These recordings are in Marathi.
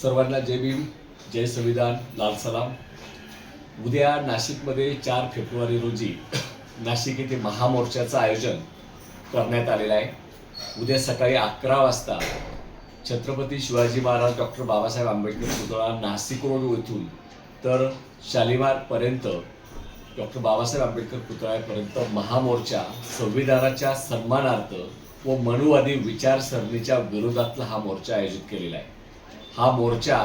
सर्वांना जय भीम, जय संविधान, लाल सलाम। उद्या नाशिकमध्ये 4 फेब्रुवारी रोजी नाशिक येथे महामोर्चाचं आयोजन करण्यात आलेलं आहे। उद्या सकाळी 11 वाजता छत्रपती शिवाजी महाराज डॉक्टर बाबासाहेब आंबेडकर पुतळा नाशिक रोड येथून तर शालिमारपर्यंत डॉक्टर बाबासाहेब आंबेडकर पुतळ्यापर्यंत महामोर्चा संविधानाच्या सन्मानार्थ व मनुवादी विचारसरणीच्या विरोधातला हा मोर्चा आयोजित केलेला आहे। हा मोर्चा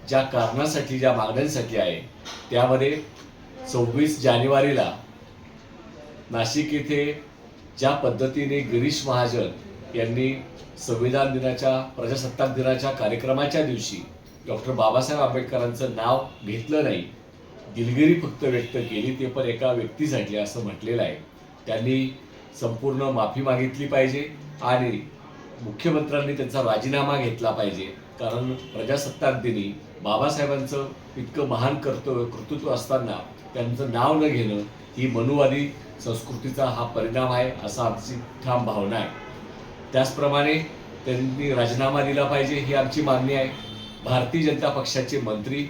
ज्या कारणासाठी, ज्या मागण्यांसाठी आहे, त्यामध्ये 26 जानेवारीला नाशिक येथे ज्या पद्धतीने गिरीश महाजन यांनी संविधान दिनाच्या, प्रजासत्ताक दिनाच्या कार्यक्रमाच्या दिवशी डॉक्टर बाबासाहेब आंबेडकरांचं नाव घेतलं नाही, दिलगिरी फक्त व्यक्त केली, ते पण एका व्यक्तीसाठी असं म्हटलेलं आहे। त्यांनी संपूर्ण माफी मागितली पाहिजे आणि मुख्यमंत्र्यांनी त्यांचा राजीनामा घेतला पाहिजे। कारण प्रजासत्ताक दिनी बाबासाहेबांचं इतकं महान कर्तृत्व असताना त्यांचं नाव न घेणं ही मनुवादी संस्कृतीचा हा परिणाम आहे, असा आमची ठाम भावना आहे। त्याचप्रमाणे त्यांनी राजीनामा दिला पाहिजे ही आमची मागणी आहे। भारतीय जनता पक्षाचे मंत्री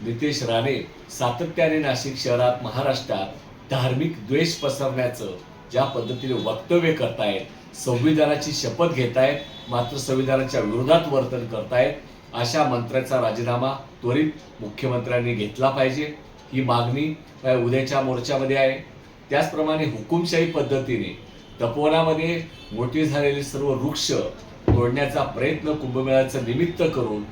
नितेश राणे सातत्याने नाशिक शहरात, महाराष्ट्रात धार्मिक द्वेष पसरण्याचं ज्या पद्धतीने वक्तव्य करतायत, संविधानाची शपथ घेतायत, मात्र संविधानाच्या विरोधात वर्तन करतायत, अशा मंत्र्याचा राजीनामा त्वरित मुख्यमंत्र्यांनी घेतला पाहिजे ही मागणी उद्याच्या मोर्चामध्ये आहे। त्याचप्रमाणे हुकुमशाही पद्धतीने तपोवनामध्ये मोठे झालेले सर्व वृक्ष तोडण्याचा प्रयत्न कुंभमेळ्याचं निमित्त करून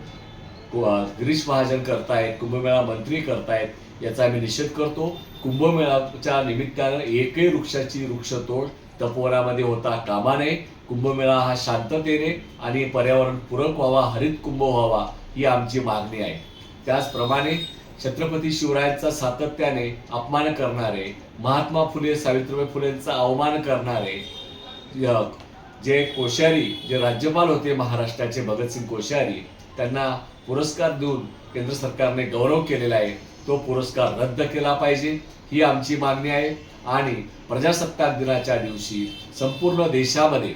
गिरीश महाजन करतायत, कुंभमेळा मंत्री करतायत, याचा आम्ही निषेध करतो। कुंभमेळ्याच्या निमित्तानं एकही वृक्षाची वृक्षतोड तपोवनामध्ये होता कामा नये। कुंभमेळा हा शांततेने आणि पर्यावरणपूरक व्हावा, हरित कुंभ व्हावा ही आमची मागणी आहे। त्याचप्रमाणे छत्रपती शिवरायांचा सातत्याने अपमान करणारे, महात्मा फुले, सावित्रीबाई फुलेंचा अवमान करणारे जे कोश्यारी, जे राज्यपाल होते महाराष्ट्राचे, भगतसिंग कोश्यारी, त्यांना पुरस्कार देऊन केंद्र सरकारने गौरव केलेला आहे, तो पुरस्कार रद्द केला पाहिजे ही आमची मागणी आहे। आणि प्रजासत्ताक दिनाच्या दिवशी संपूर्ण देशामध्ये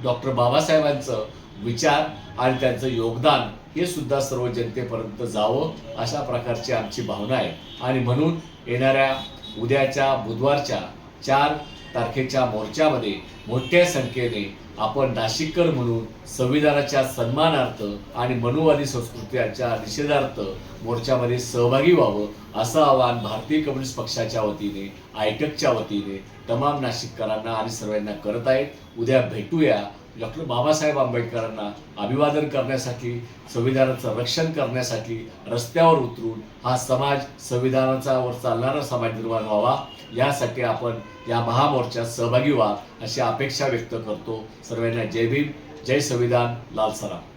डॉक्टर बाबासाहेबांचं विचार आणि त्यांचं योगदान हे सुद्धा सर्व जनतेपर्यंत जावं, अशा प्रकारची आमची भावना आहे। आणि म्हणून येणाऱ्या उद्याच्या बुधवारच्या 4 तारखेच्या मोर्चामध्ये मोठ्या संख्येने आपण नाशिककर म्हणून संविधानाच्या सन्मानार्थ आणि मनुवादी संस्कृतीच्या निषेधार्थ मोर्चामध्ये सहभागी व्हावं, असं आवाहन भारतीय कम्युनिस्ट पक्षाच्या वतीने, आयटकच्या वतीने तमाम नाशिककरांना आणि सर्वांना करत आहेत। उद्या भेटूया डॉक्टर बाबासाहेब आंबेडकरांना अभिवादन करण्यासाठी, संविधानाचं रक्षण करण्यासाठी रस्त्यावर उतरून हा समाज, संविधानाचा वर चालणारा समाज निर्माण व्हावा, यासाठी आपण या महामोर्चात सहभागी व्हा अशी अपेक्षा व्यक्त करतो। सर्वांना जय भीम, जय संविधान, लाल सलाम।